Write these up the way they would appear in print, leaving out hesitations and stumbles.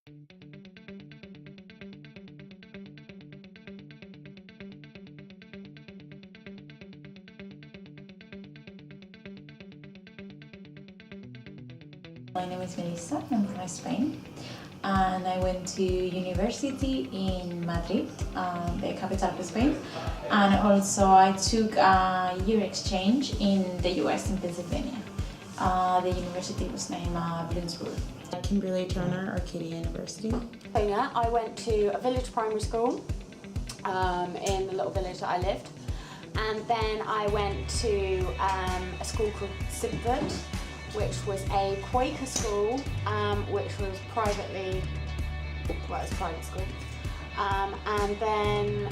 My name is Melissa, I'm from Spain, and I went to university in Madrid, the capital of Spain, and also I took a year exchange in the US in Pennsylvania. The university was named Bloomsburg. Kimberly Turner, Arcadia University. I went to a village primary school in the little village that I lived, and then I went to a school called Simford, which was a Quaker school, which was privately, well, it was a private school. And then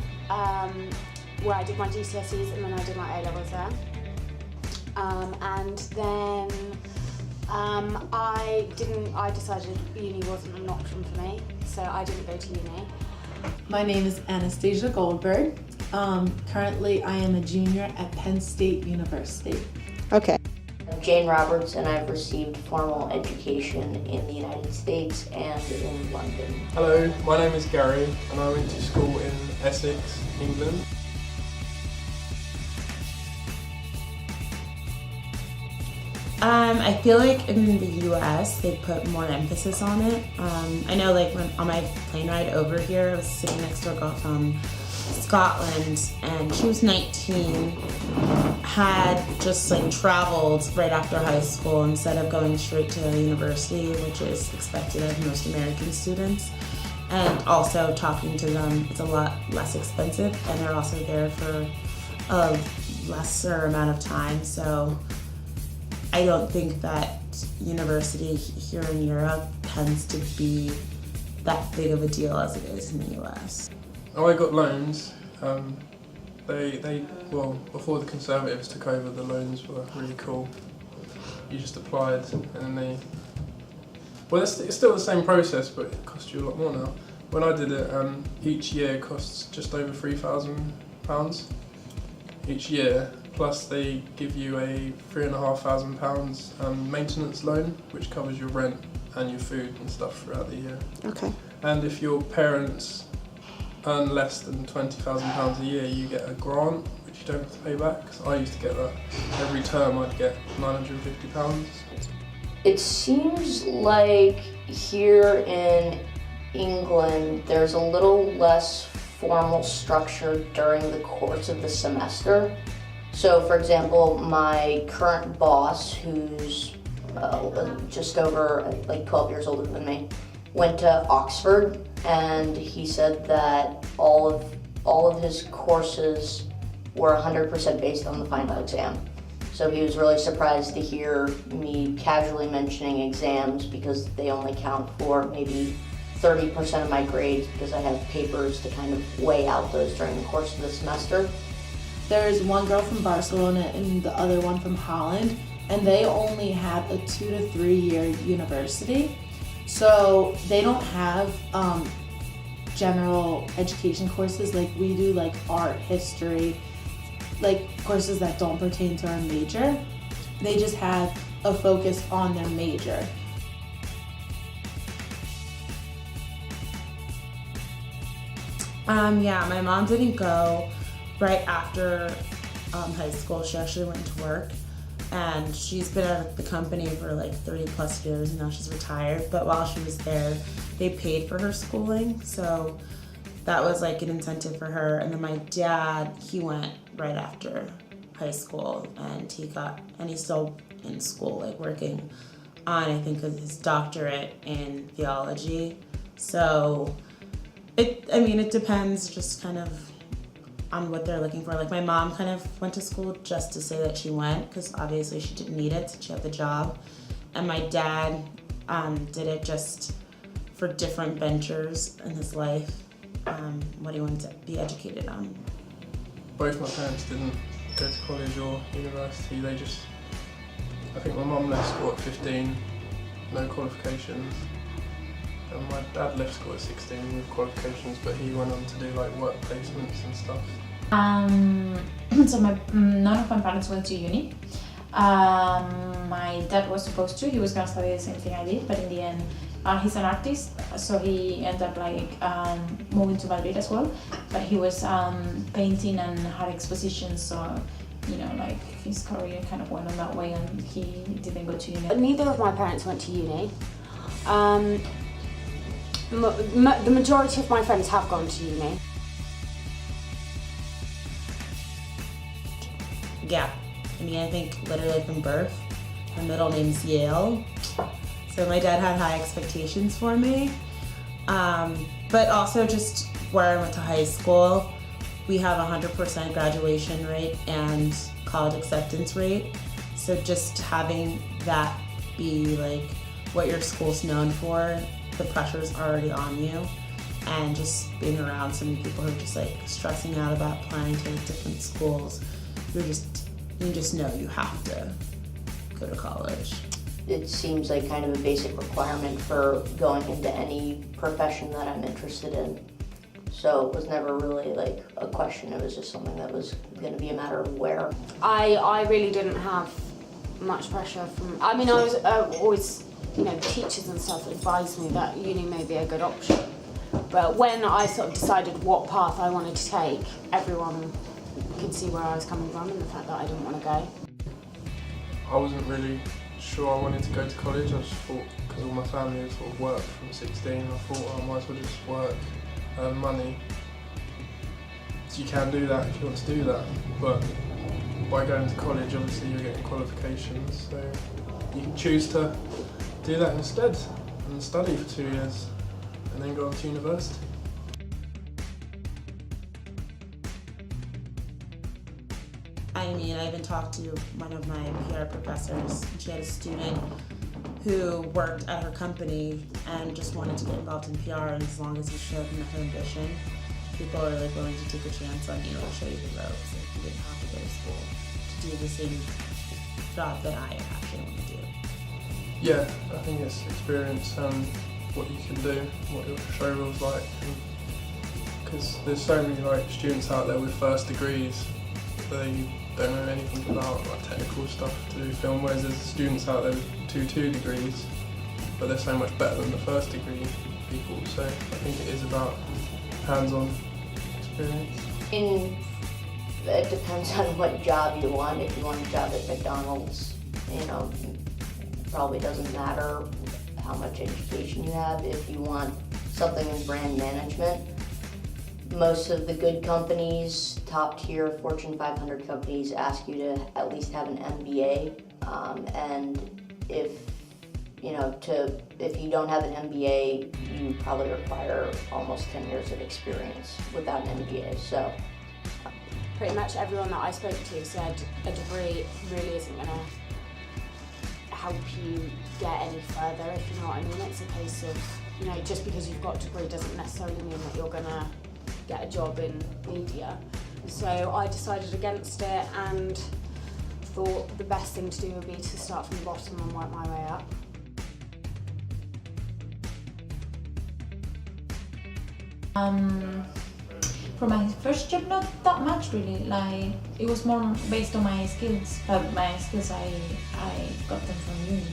where I did my GCSEs and then I did my A-levels there. And then I decided uni wasn't an option for me, so I didn't go to uni. My name is Anastasia Goldberg. Currently I am a junior at Penn State University. Okay. I'm Jane Roberts, and I've received formal education in the United States and in London. Hello, my name is Gary, and I went to school in Essex, England. I feel like in the US they put more emphasis on it. I know like when on my plane ride over here, I was sitting next to a girl from Scotland and she was 19, had just like traveled right after high school instead of going straight to university, which is expected of most American students. And also talking to them, it's a lot less expensive and they're also there for a lesser amount of time. So I don't think that university here in Europe tends to be that big of a deal as it is in the US. Oh, I got loans. Well, before the Conservatives took over, the loans were really cool. You just applied and then well, it's still the same process, but it costs you a lot more now. When I did it, each year costs just over £3,000 each year. Plus they give you a £3,500 maintenance loan, which covers your rent and your food and stuff throughout the year. Okay. And if your parents earn less than £20,000 a year, you get a grant, which you don't have to pay back. So I used to get that every term. I'd get £950. It seems like here in England, there's a little less formal structure during the course of the semester. So for example, my current boss, who's just over like 12 years older than me, went to Oxford, and he said that all of his courses were 100% based on the final exam. So he was really surprised to hear me casually mentioning exams because they only count for maybe 30% of my grades because I have papers to kind of weigh out those during the course of the semester. There's one girl from Barcelona and the other one from Holland, and they only have a 2 to 3 year university. So they don't have general education courses like we do, like art, history, like courses that don't pertain to our major. They just have a focus on their major. Yeah, my mom didn't go right after high school. She actually went to work, and she's been at the company for like 30+ years and now she's retired. But while she was there, they paid for her schooling, so that was like an incentive for her. And then my dad, he went right after high school, and he's still in school, like working on, I think, his doctorate in theology. So it depends just kind of on what they're looking for. Like my mom kind of went to school just to say that she went, because obviously she didn't need it, she had the job. And my dad did it just for different ventures in his life, what he wanted to be educated on. Both my parents didn't go to college or university. I think my mum left school at 15, no qualifications. And my dad left school at 16 with qualifications, but he went on to do like work placements and stuff. So none of my parents went to uni. My dad was supposed to, he was gonna study the same thing I did, but in the end He's an artist, so he ended up like moving to Madrid as well. But he was painting and had expositions, so you know, like his career kind of went on that way, and he didn't go to uni. Neither of my parents went to uni. The majority of my friends have gone to uni. Yeah, I mean, I think literally from birth, my middle name's Yale. So my dad had high expectations for me. But also just where I went to high school, we have a 100% graduation rate and college acceptance rate. So just having that be like what your school's known for, the pressure's already on you. And just being around so many people who are just like stressing out about applying to different schools, you just know you have to go to college. It seems like kind of a basic requirement for going into any profession that I'm interested in. So it was never really like a question, it was just something that was going to be a matter of where. I really didn't have much pressure from, I mean, I was always, you know, teachers and stuff advised me that uni may be a good option. But when I sort of decided what path I wanted to take, everyone could see where I was coming from and the fact that I didn't want to go. I wasn't really sure I wanted to go to college. I just thought, because all my family had sort of worked from 16, I thought, oh, I might as well just work, earn money. So you can do that if you want to do that, but by going to college, obviously you're getting qualifications, so you can choose to do that instead and study for 2 years and then go on to university. I mean, I even talked to one of my PR professors. She had a student who worked at her company and just wanted to get involved in PR, and as long as you showed enough ambition, people are like willing to take a chance on you and show you the ropes. Like, you didn't have to go to school to do the same job that I actually want to do. Yeah, I think it's experience and what you can do, what your showroom's like. Because there's so many like students out there with first degrees, they don't know anything about like technical stuff to do film, whereas there's students out there with 2 degrees, but they're so much better than the first degree people. So I think it is about hands-on experience. It depends on what job you want. If you want a job at McDonald's, you know, probably doesn't matter how much education you have. If you want something in brand management, most of the good companies, top tier Fortune 500 companies, ask you to at least have an MBA. And if you don't have an MBA, you probably require almost 10 years of experience without an MBA. So Pretty much everyone that I spoke to said a degree really isn't going to help you get any further, if you know what I mean. It's a case of, you know, just because you've got a degree doesn't necessarily mean that you're going to get a job in media. So I decided against it and thought the best thing to do would be to start from the bottom and work my way up. For my first job, not that much really. Like, it was more based on my skills, but my skills I got them from uni,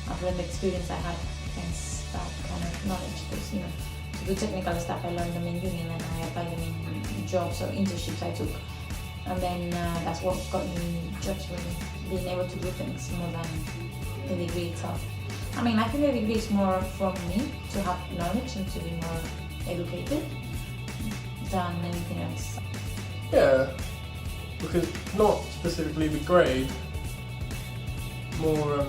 and from the experience I had, hence that kind of knowledge. Because, you know, to do technical stuff, I learned them in uni, and then I applied them in jobs or internships I took, and then that's what got me jobs, really, being able to do things more than the degree itself. I mean, I think the degree is more for me to have knowledge and to be more educated than anything else. Yeah, because not specifically the grade, more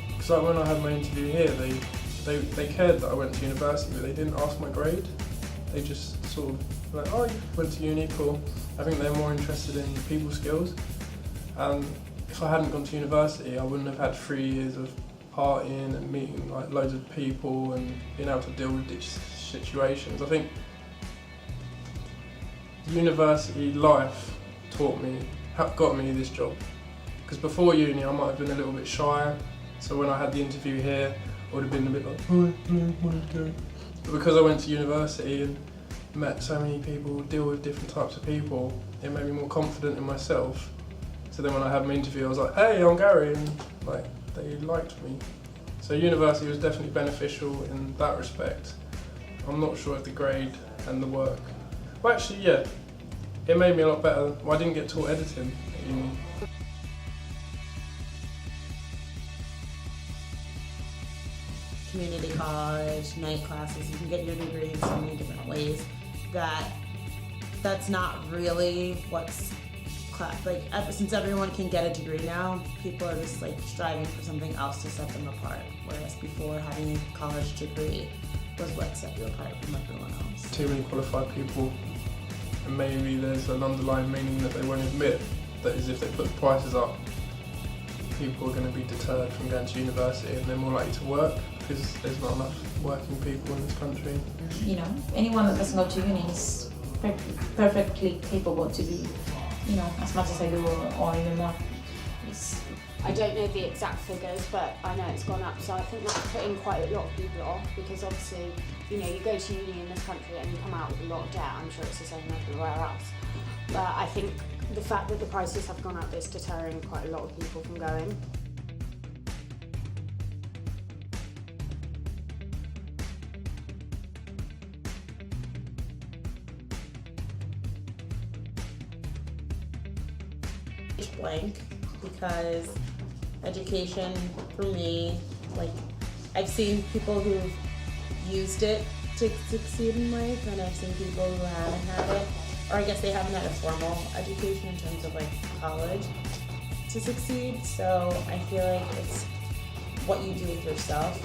because like when I had my interview here, they cared that I went to university, but they didn't ask my grade. They just sort of like, oh, you went to uni, cool. I think they're more interested in people skills. And if I hadn't gone to university, I wouldn't have had 3 years of partying and meeting like loads of people and being able to deal with these situations. I think university life got me this job. Because before uni, I might have been a little bit shy. So when I had the interview here, I would have been a bit like, oh, I don't want to go. But because I went to university and met so many people, deal with different types of people, it made me more confident in myself. So then when I had my interview, I was like, hey, I'm Gary, and like they liked me. So university was definitely beneficial in that respect. I'm not sure if the grade and the work. Well, actually, yeah, it made me a lot better. Well, I didn't get taught editing at uni. Community college, night classes, you can get your degree in so many different ways that's not really what's like since everyone can get a degree now, people are just like striving for something else to set them apart, whereas before having a college degree was what set you apart from everyone else. Too many qualified people, and maybe there's an underlying meaning that they won't admit, that is if they put the prices up, people are going to be deterred from going to university and they're more likely to work because there's not enough working people in this country. You know, anyone that doesn't go to uni is perfectly capable to be, you know, as much as I do or even more. I don't know the exact figures, but I know it's gone up, so I think that's putting quite a lot of people off, because obviously, you know, you go to uni in this country and you come out with a lot of debt. I'm sure it's the same everywhere else. But I think the fact that the prices have gone up is deterring quite a lot of people from going. Blank, because education for me, like, I've seen people who've used it to succeed in life, and I've seen people who haven't had it, or I guess they haven't had a formal education in terms of like college to succeed. So I feel like it's what you do with yourself.